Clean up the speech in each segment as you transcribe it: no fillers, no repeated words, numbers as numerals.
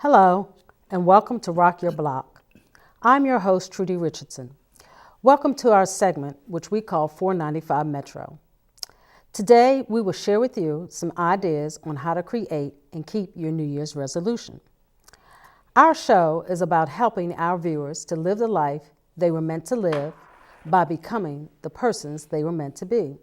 Hello, and welcome to Rock Your Block. I'm your host, Trudy Richardson. Welcome to our segment, which we call 495 Metro. Today, we will share with you some ideas on how to create and keep your New Year's resolution. Our show is about helping our viewers to live the life they were meant to live by becoming the persons they were meant to be.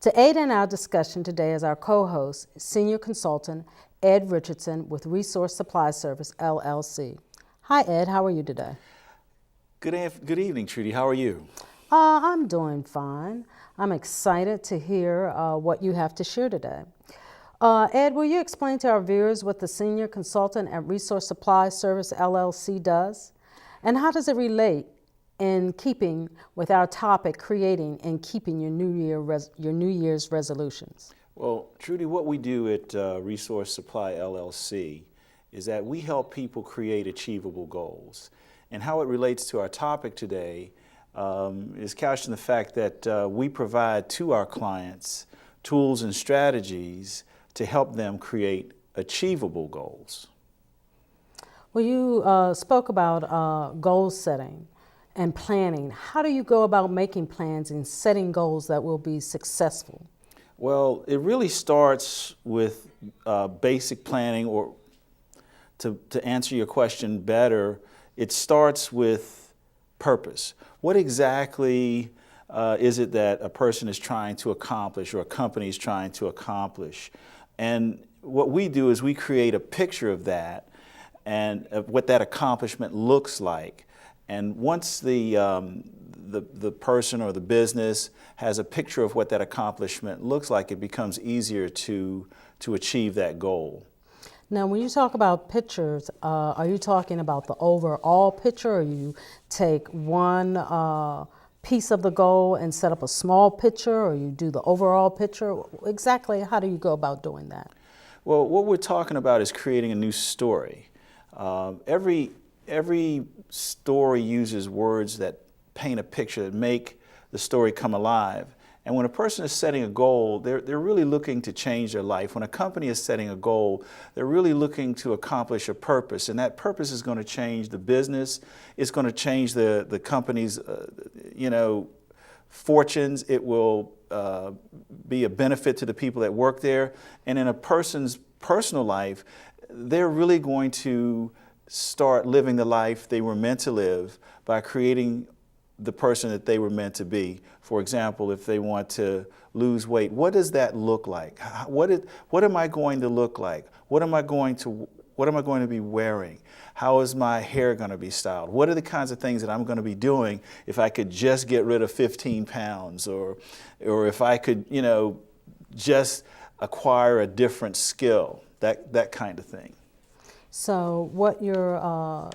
To aid in our discussion today is our co-host, Senior Consultant Ed Richardson with Resource Supply Service, LLC. Hi, Ed. How are you today? Good evening, Trudy. How are you? I'm doing fine. I'm excited to hear what you have to share today. Ed, will you explain to our viewers what the Senior Consultant at Resource Supply Service, LLC does? And how does it relate in keeping with our topic, creating and keeping your New Year's resolutions? Well, Trudy, what we do at Resource Supply LLC is that we help people create achievable goals. And how it relates to our topic today is couched in the fact that we provide to our clients tools and strategies to help them create achievable goals. Well, you spoke about goal setting and planning. How do you go about making plans and setting goals that will be successful? Well, it really starts with basic planning, or to answer your question better, it starts with purpose. What exactly is it that a person is trying to accomplish or a company is trying to accomplish? And what we do is we create a picture of that and of what that accomplishment looks like. And once the person or the business has a picture of what that accomplishment looks like, it becomes easier to achieve that goal. Now, when you talk about pictures, are you talking about the overall picture, or you take one piece of the goal and set up a small picture, or you do the overall picture? Exactly how do you go about doing that? Well, what we're talking about is creating a new story. Every story uses words that paint a picture, that make the story come alive. And when a person is setting a goal, they're really looking to change their life. When a company is setting a goal, they're really looking to accomplish a purpose. And that purpose is going to change the business. It's going to change the company's, fortunes. It will be a benefit to the people that work there. And in a person's personal life, they're really going to start living the life they were meant to live by creating the person that they were meant to be. For example, if they want to lose weight, what does that look like? What am I going to look like? What am I going to be wearing? How is my hair going to be styled? What are the kinds of things that I'm going to be doing if I could just get rid of 15 pounds, or if I could, just acquire a different skill, that kind of thing. So what you're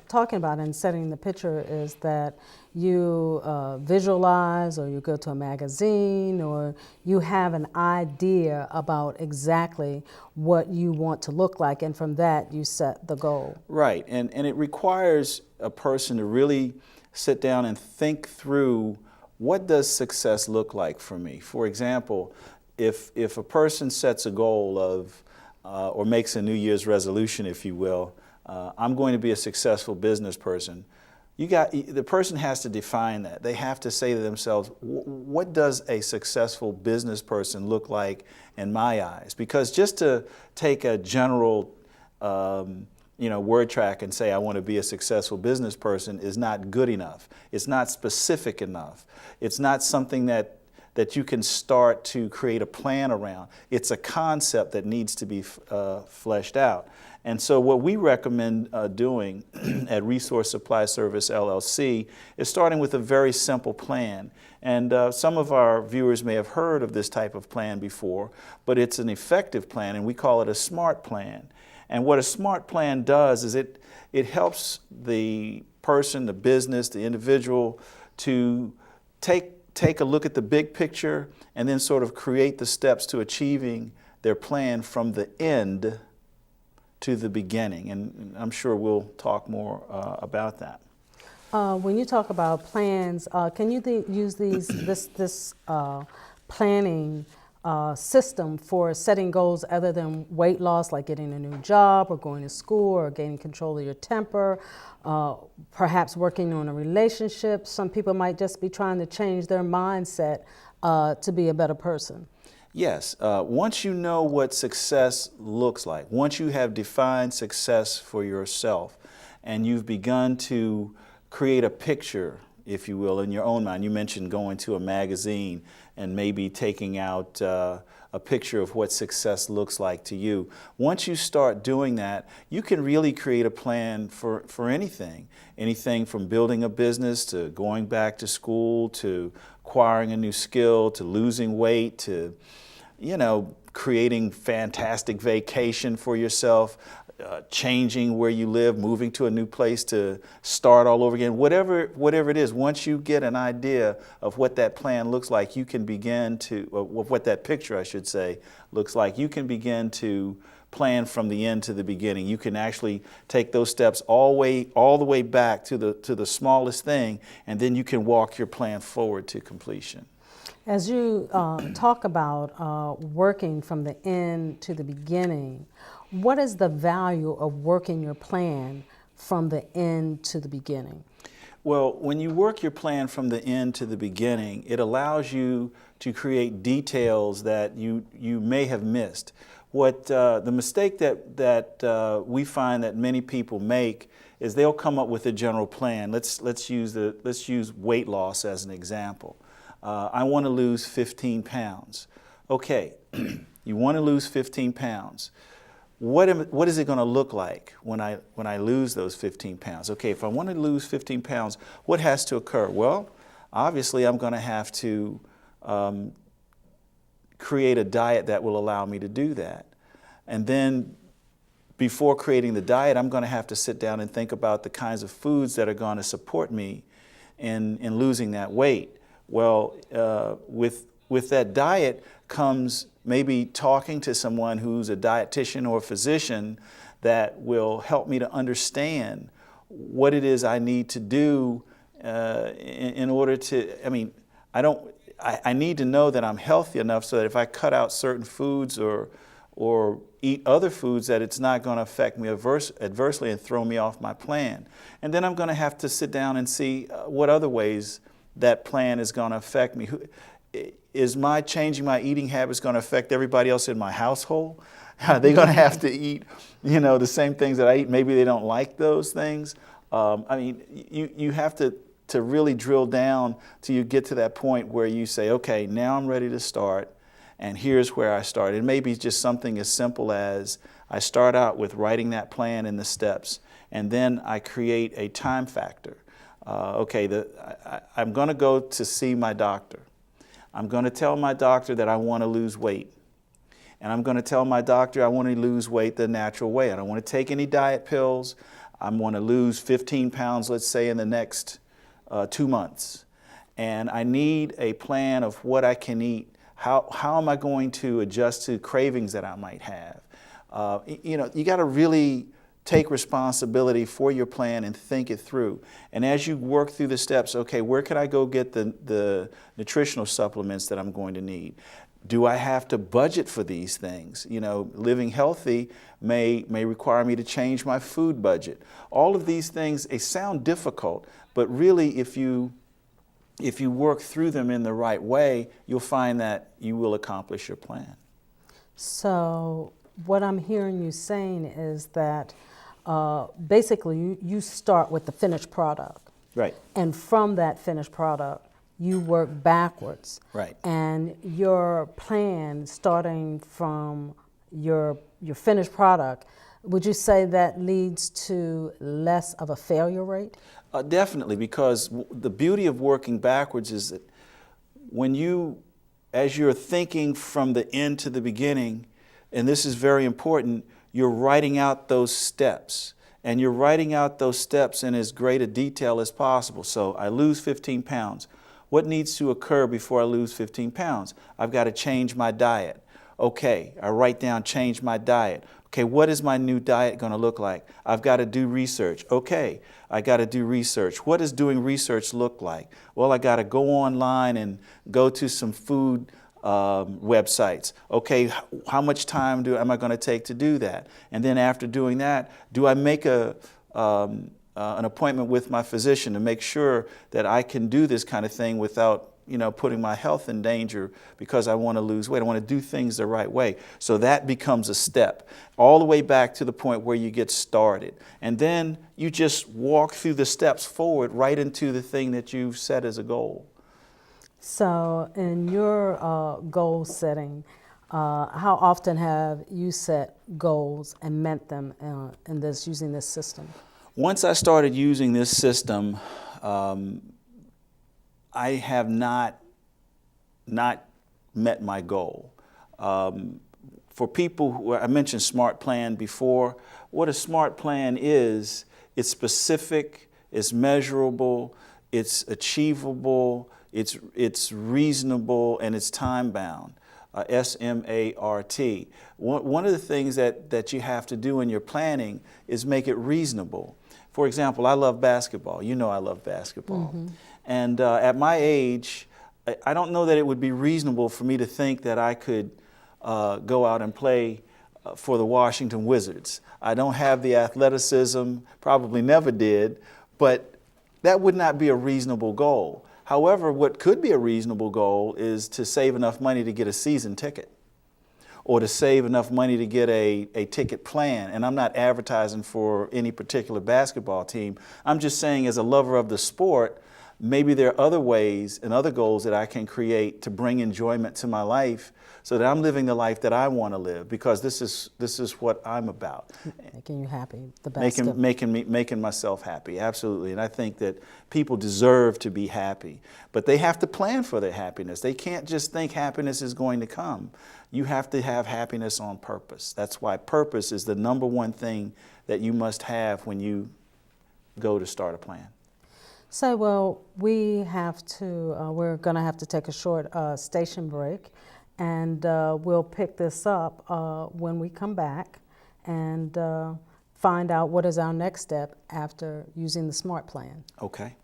talking about in setting the picture is that you visualize, or you go to a magazine, or you have an idea about exactly what you want to look like, and from that you set the goal. Right, and it requires a person to really sit down and think through, what does success look like for me? For example, if a person sets a goal of or makes a New Year's resolution, if you will, I'm going to be a successful business person. The person has to define that. They have to say to themselves, what does a successful business person look like in my eyes? Because just to take a general word track and say I want to be a successful business person is not good enough. It's not specific enough. It's not something that you can start to create a plan around. It's a concept that needs to be fleshed out. And so what we recommend doing at Resource Supply Service LLC is starting with a very simple plan. And some of our viewers may have heard of this type of plan before, but it's an effective plan, and we call it a SMART plan. And what a SMART plan does is it helps the person, the business, the individual to take a look at the big picture and then sort of create the steps to achieving their plan from the end to the beginning. And I'm sure we'll talk more about that. When you talk about plans, can you use this planning system for setting goals other than weight loss, like getting a new job or going to school or gaining control of your temper, perhaps working on a relationship. Some people might just be trying to change their mindset to be a better person. Yes, once you know what success looks like, once you have defined success for yourself and you've begun to create a picture, if you will, in your own mind. You mentioned going to a magazine and maybe taking out a picture of what success looks like to you. Once you start doing that, you can really create a plan for anything. Anything from building a business to going back to school to acquiring a new skill to losing weight to, creating fantastic vacation for yourself, changing where you live, moving to a new place to start all over again, whatever it is. Once you get an idea of what that plan looks like, you can begin to, or what that picture, I should say, looks like, you can begin to plan from the end to the beginning. You can actually take those steps all the way back to the smallest thing, and then you can walk your plan forward to completion. As you talk about working from the end to the beginning, what is the value of working your plan from the end to the beginning? Well, when you work your plan from the end to the beginning, it allows you to create details that you may have missed. What the mistake that we find that many people make is they'll come up with a general plan. Let's use weight loss as an example. I want to lose 15 pounds. Okay, you want to lose 15 pounds. What is it going to look like when I lose those 15 pounds? Okay, if I want to lose 15 pounds, what has to occur? Well, obviously I'm going to have to create a diet that will allow me to do that. And then before creating the diet, I'm going to have to sit down and think about the kinds of foods that are going to support me in losing that weight. Well, with that diet comes maybe talking to someone who's a dietitian or a physician that will help me to understand what it is I need to do in order to, I need to know that I'm healthy enough so that if I cut out certain foods or eat other foods, that it's not going to affect me adversely and throw me off my plan. And then I'm going to have to sit down and see what other ways that plan is going to affect me. Is my changing my eating habits going to affect everybody else in my household? Are they going to have to eat, the same things that I eat? Maybe they don't like those things. You have to really drill down till you get to that point where you say, okay, now I'm ready to start, and here's where I start. It may be just something as simple as I start out with writing that plan and the steps, and then I create a time factor. I'm going to go to see my doctor. I'm going to tell my doctor that I want to lose weight. And I'm going to tell my doctor I want to lose weight the natural way. I don't want to take any diet pills. I want to lose 15 pounds, let's say, in the next 2 months. And I need a plan of what I can eat. How am I going to adjust to cravings that I might have? You got to really take responsibility for your plan and think it through. And as you work through the steps, okay, where can I go get the nutritional supplements that I'm going to need? Do I have to budget for these things? Living healthy may require me to change my food budget. All of these things, they sound difficult, but really if you work through them in the right way, you'll find that you will accomplish your plan. So what I'm hearing you saying is that basically you start with the finished product. Right. And from that finished product, you work backwards. Right. And your plan, starting from your finished product, would you say that leads to less of a failure rate? Definitely, because the beauty of working backwards is that as you're thinking from the end to the beginning, and this is very important, you're writing out those steps. And you're writing out those steps in as great a detail as possible. So I lose 15 pounds. What needs to occur before I lose 15 pounds? I've got to change my diet. Okay, I write down change my diet. Okay, what is my new diet going to look like? I've got to do research. Okay, I got to do research. What does doing research look like? Well, I got to go online and go to some food websites. Okay, how much time am I going to take to do that? And then after doing that, do I make an appointment with my physician to make sure that I can do this kind of thing without putting my health in danger because I want to lose weight. I want to do things the right way. So that becomes a step all the way back to the point where you get started. And then you just walk through the steps forward right into the thing that you've set as a goal. So in your goal setting, how often have you set goals and met them using this system? Once I started using this system, I have not met my goal. For people who, I mentioned SMART plan before, what a SMART plan is, it's specific, it's measurable, it's achievable, it's reasonable, and it's time bound. SMART. One of the things that you have to do in your planning is make it reasonable. For example, I love basketball. You know I love basketball. Mm-hmm. And at my age, I don't know that it would be reasonable for me to think that I could go out and play for the Washington Wizards. I don't have the athleticism, probably never did, but that would not be a reasonable goal. However, what could be a reasonable goal is to save enough money to get a season ticket, or to save enough money to get a ticket plan. And I'm not advertising for any particular basketball team. I'm just saying, as a lover of the sport, maybe there are other ways and other goals that I can create to bring enjoyment to my life so that I'm living the life that I want to live, because this is what I'm about. Making you happy, the best. Making myself happy, absolutely. And I think that people deserve to be happy, but they have to plan for their happiness. They can't just think happiness is going to come. You have to have happiness on purpose. That's why purpose is the number one thing that you must have when you go to start a plan. So, well, we're going to have to take a short station break, and we'll pick this up when we come back and find out what is our next step after using the SMART plan. Okay.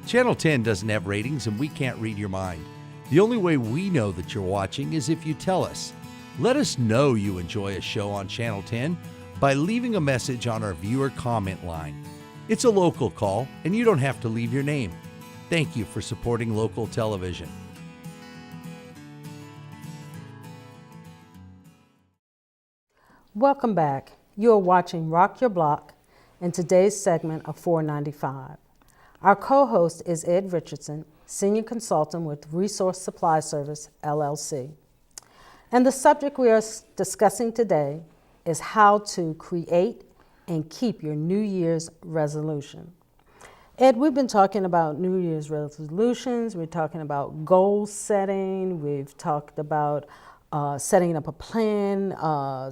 Channel 10 doesn't have ratings, and we can't read your mind. The only way we know that you're watching is if you tell us. Let us know you enjoy a show on Channel 10 by leaving a message on our viewer comment line. It's a local call, and you don't have to leave your name. Thank you for supporting local television. Welcome back. You are watching Rock Your Block in today's segment of 495. Our co-host is Ed Richardson, Senior Consultant with Resource Supply Service, LLC. And the subject we are discussing today is how to create and keep your New Year's resolution. Ed, we've been talking about New Year's resolutions, we're talking about goal setting, we've talked about setting up a plan,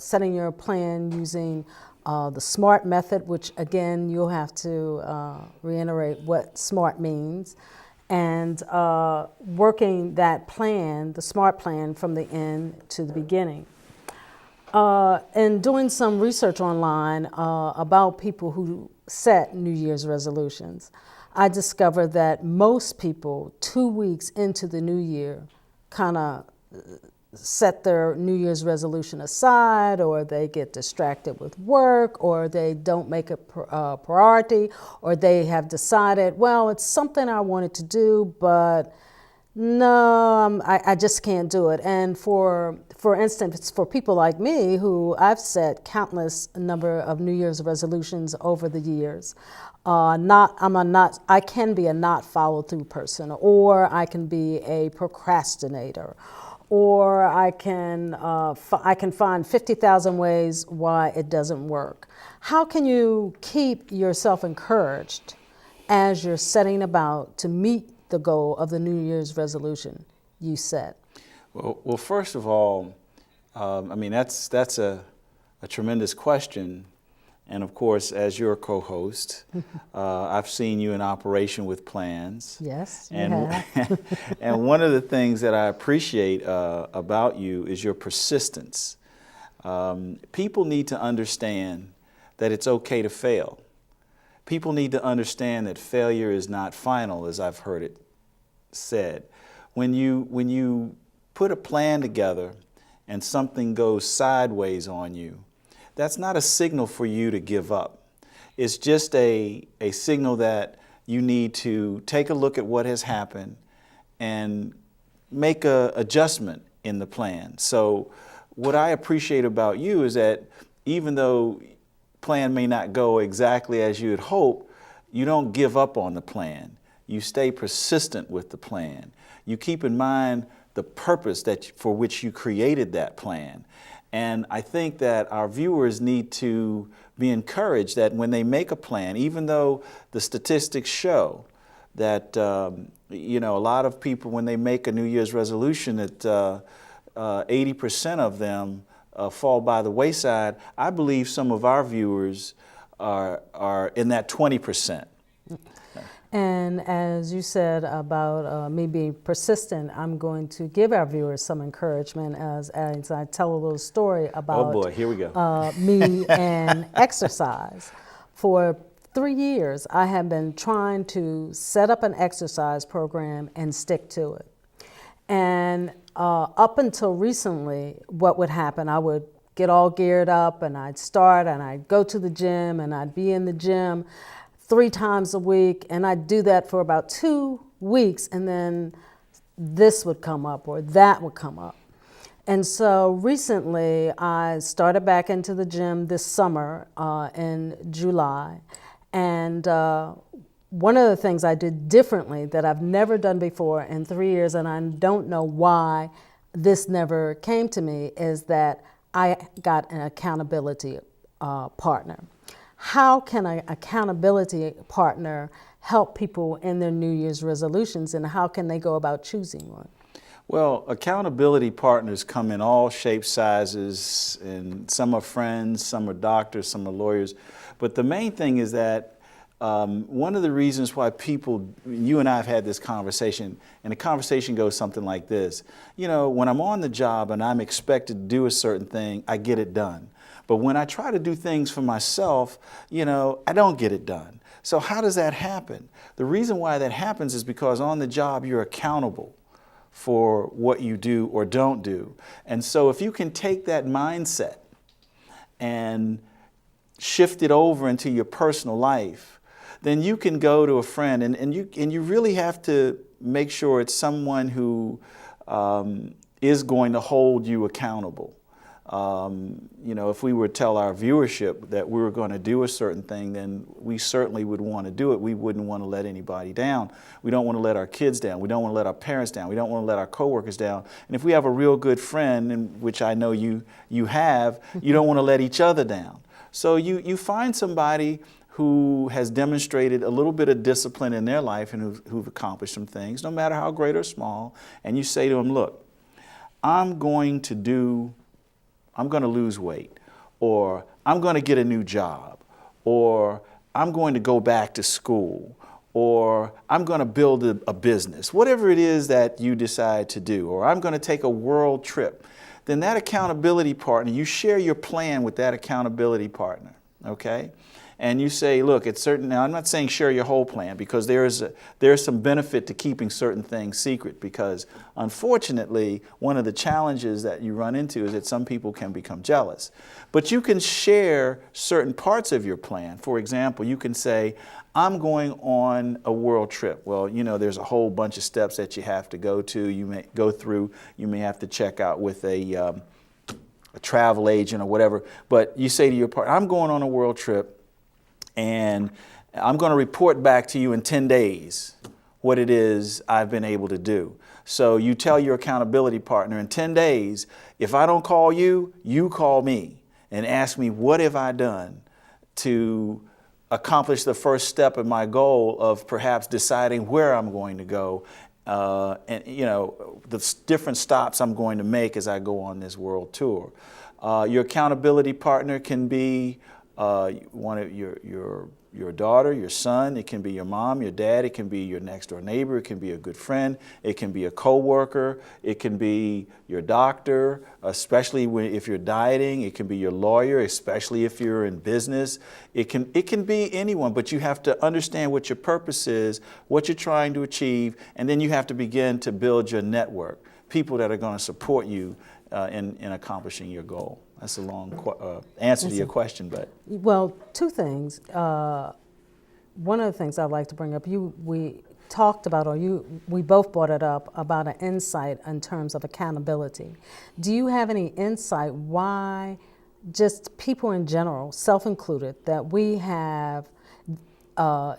setting your plan using the SMART method, which again, you'll have to reiterate what SMART means, and working that plan, the SMART plan, from the end to the beginning. And doing some research online about people who set New Year's resolutions, I discovered that most people 2 weeks into the new year kind of set their New Year's resolution aside, or they get distracted with work, or they don't make it a priority, or they have decided, well, it's something I wanted to do, but no, I just can't do it. And for instance, for people like me, who I've set countless number of New Year's resolutions over the years, I can be a not follow through person, or I can be a procrastinator, or I can find 50,000 ways why it doesn't work. How can you keep yourself encouraged as you're setting about to meet the goal of the New Year's resolution you set? Well, first of all, that's a tremendous question. And of course, as your co-host, I've seen you in operation with plans. Yes, you and, have. And one of the things that I appreciate about you is your persistence. People need to understand that it's okay to fail. people need to understand that failure is not final, as I've heard it said. When you put a plan together and something goes sideways on you, that's not a signal for you to give up. It's just a signal that you need to take a look at what has happened and make an adjustment in the plan. So what I appreciate about you is that even though plan may not go exactly as you had hoped, you don't give up on the plan. You stay persistent with the plan. You keep in mind the purpose for which you created that plan. And I think that our viewers need to be encouraged that when they make a plan, even though the statistics show that a lot of people, when they make a New Year's resolution, that 80% of them fall by the wayside, I believe some of our viewers are in that 20%. And as you said about me being persistent, I'm going to give our viewers some encouragement as I tell a little story about oh boy, here we go. Me and exercise. For 3 years, I have been trying to set up an exercise program and stick to it. And up until recently, what would happen, I would get all geared up and I'd start and I'd go to the gym and I'd be in the gym 3 times a week, and I'd do that for about 2 weeks, and then this would come up or that would come up. And so recently I started back into the gym this summer in July, and one of the things I did differently that I've never done before in 3 years, and I don't know why this never came to me, is that I got an accountability partner. How can an accountability partner help people in their New Year's resolutions, and how can they go about choosing one? Well, accountability partners come in all shapes, sizes, and some are friends, some are doctors, some are lawyers. But the main thing is that one of the reasons why people, you and I have had this conversation, and the conversation goes something like this. When I'm on the job and I'm expected to do a certain thing, I get it done. But when I try to do things for myself, I don't get it done. So how does that happen? The reason why that happens is because on the job you're accountable for what you do or don't do. And so if you can take that mindset and shift it over into your personal life, then you can go to a friend and you really have to make sure it's someone who is going to hold you accountable. If we were to tell our viewership that we were going to do a certain thing, then we certainly would want to do it. We wouldn't want to let anybody down. We don't want to let our kids down. We don't want to let our parents down. We don't want to let our coworkers down. And if we have a real good friend, and which I know you have, you don't want to let each other down. So you find somebody who has demonstrated a little bit of discipline in their life and who've accomplished some things, no matter how great or small, and you say to them, look, I'm going to lose weight, or I'm going to get a new job, or I'm going to go back to school, or I'm going to build a business, whatever it is that you decide to do, or I'm going to take a world trip. Then that accountability partner, you share your plan with that accountability partner, okay? And you say, look, it's certain. Now, I'm not saying share your whole plan, because there's some benefit to keeping certain things secret, because unfortunately, one of the challenges that you run into is that some people can become jealous. But you can share certain parts of your plan. For example, you can say, I'm going on a world trip. Well, there's a whole bunch of steps that you have to go to. You may go through. You may have to check out with a travel agent or whatever. But you say to your partner, I'm going on a world trip, and I'm going to report back to you in 10 days what it is I've been able to do. So you tell your accountability partner, in 10 days, if I don't call you, you call me and ask me, what have I done to accomplish the first step in my goal of perhaps deciding where I'm going to go, and the different stops I'm going to make as I go on this world tour. Your accountability partner can be one of your your daughter, your son, it can be your mom, your dad, it can be your next door neighbor, it can be a good friend, it can be a coworker, it can be your doctor, especially if you're dieting, it can be your lawyer, especially if you're in business. It can be anyone, but you have to understand what your purpose is, what you're trying to achieve, and then you have to begin to build your network, people that are going to support you in accomplishing your goal. That's a long answer to your question, but. Well, two things. One of the things I'd like to bring up, we talked about, we both brought it up, about an insight in terms of accountability. Do you have any insight why just people in general, self-included, that we have,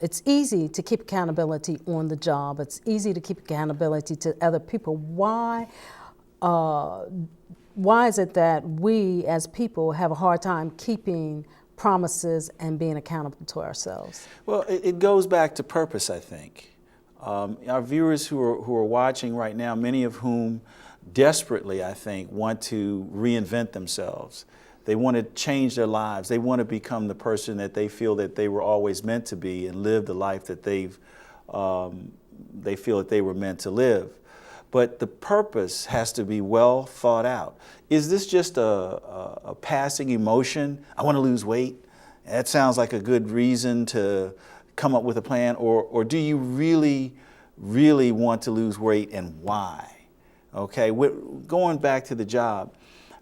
it's easy to keep accountability on the job, it's easy to keep accountability to other people. Why is it that we as people have a hard time keeping promises and being accountable to ourselves? Well, it goes back to purpose, I think. Our viewers who are watching right now, many of whom desperately, I think, want to reinvent themselves. They want to change their lives. They want to become the person that they feel that they were always meant to be and live the life that they feel that they were meant to live. But the purpose has to be well thought out. Is this just a passing emotion? I want to lose weight. That sounds like a good reason to come up with a plan. Or do you really, really want to lose weight, and why? Okay, going back to the job,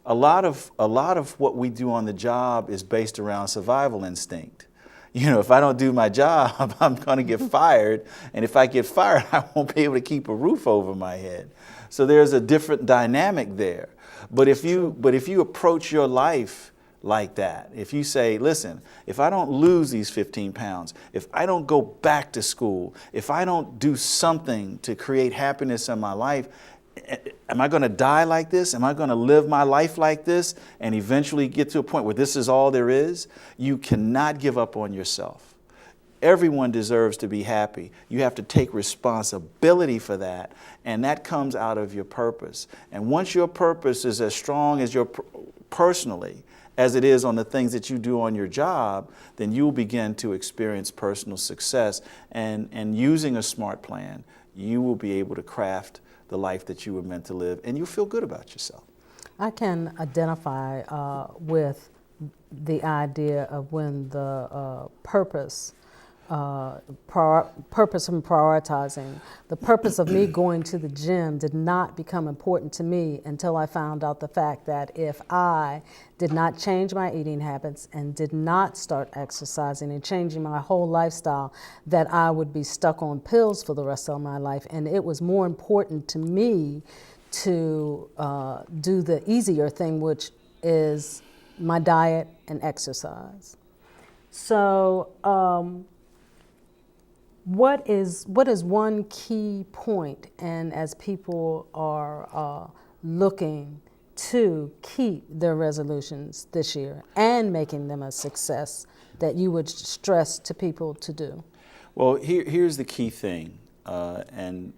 a lot of what we do on the job is based around survival instinct. You know, if I don't do my job, I'm going to get fired. And if I get fired, I won't be able to keep a roof over my head. So there's a different dynamic there. But if you approach your life like that, if you say, listen, if I don't lose these 15 pounds, if I don't go back to school, if I don't do something to create happiness in my life, am I going to die like this? Am I going to live my life like this and eventually get to a point where this is all there is? You cannot give up on yourself. Everyone deserves to be happy. You have to take responsibility for that, and that comes out of your purpose. And once your purpose is as strong as your personally as it is on the things that you do on your job, then you'll begin to experience personal success. And using a smart plan, you will be able to craft the life that you were meant to live, and you'll feel good about yourself. I can identify with the idea of when the purpose and prioritizing. The purpose of me going to the gym did not become important to me until I found out the fact that if I did not change my eating habits and did not start exercising and changing my whole lifestyle, that I would be stuck on pills for the rest of my life. And it was more important to me to do the easier thing, which is my diet and exercise. So what is one key point, and as people are looking to keep their resolutions this year and making them a success, that you would stress to people to do? Well, here's the key thing, and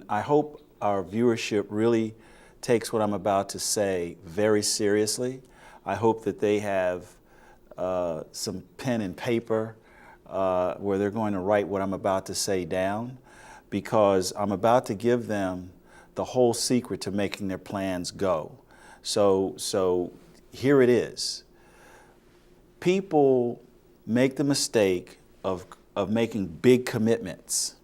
I hope our viewership really takes what I'm about to say very seriously. I hope that they have some pen and paper where they're going to write what I'm about to say down, because I'm about to give them the whole secret to making their plans go. So here it is. People make the mistake of making big commitments.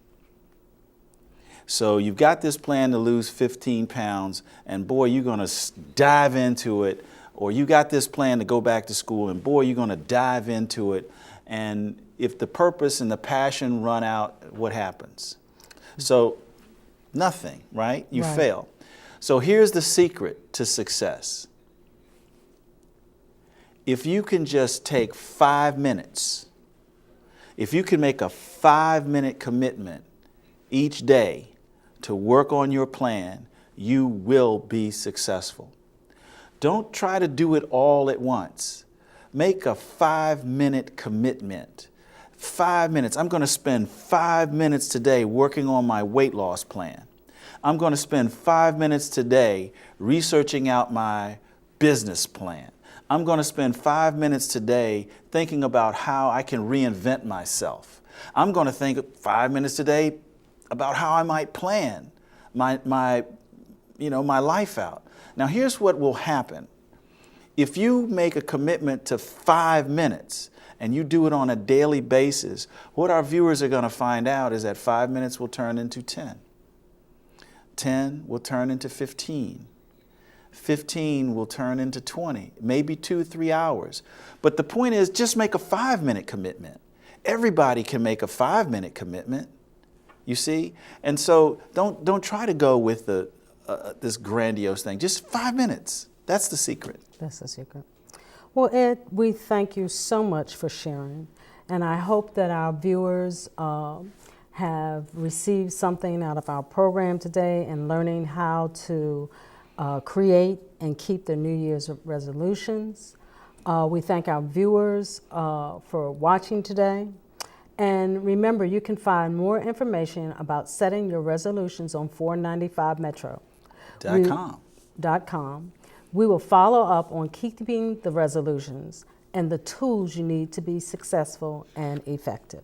So you've got this plan to lose 15 pounds, and boy, you're going to dive into it. Or you got this plan to go back to school, and boy, you're going to dive into it. And if the purpose and the passion run out, what happens? So nothing, right? You fail. So here's the secret to success. If you can just take 5 minutes, if you can make a 5-minute commitment each day to work on your plan, you will be successful. Don't try to do it all at once. Make a 5-minute commitment. 5 minutes. I'm going to spend 5 minutes today working on my weight loss plan. I'm going to spend 5 minutes today researching out my business plan. I'm going to spend 5 minutes today thinking about how I can reinvent myself. I'm going to think 5 minutes today about how I might plan my life out. Now, here's what will happen. If you make a commitment to 5 minutes and you do it on a daily basis, what our viewers are going to find out is that 5 minutes will turn into 10. 10 will turn into 15. 15 will turn into 20, maybe 2-3 hours. But the point is, just make a 5-minute commitment. Everybody can make a 5-minute commitment, you see? And so don't try to go with this grandiose thing. Just 5 minutes. That's the secret. That's the secret. Well, Ed, we thank you so much for sharing. And I hope that our viewers have received something out of our program today and learning how to create and keep their New Year's resolutions. We thank our viewers for watching today. And remember, you can find more information about setting your resolutions on 495metro.com. We will follow up on keeping the resolutions and the tools you need to be successful and effective.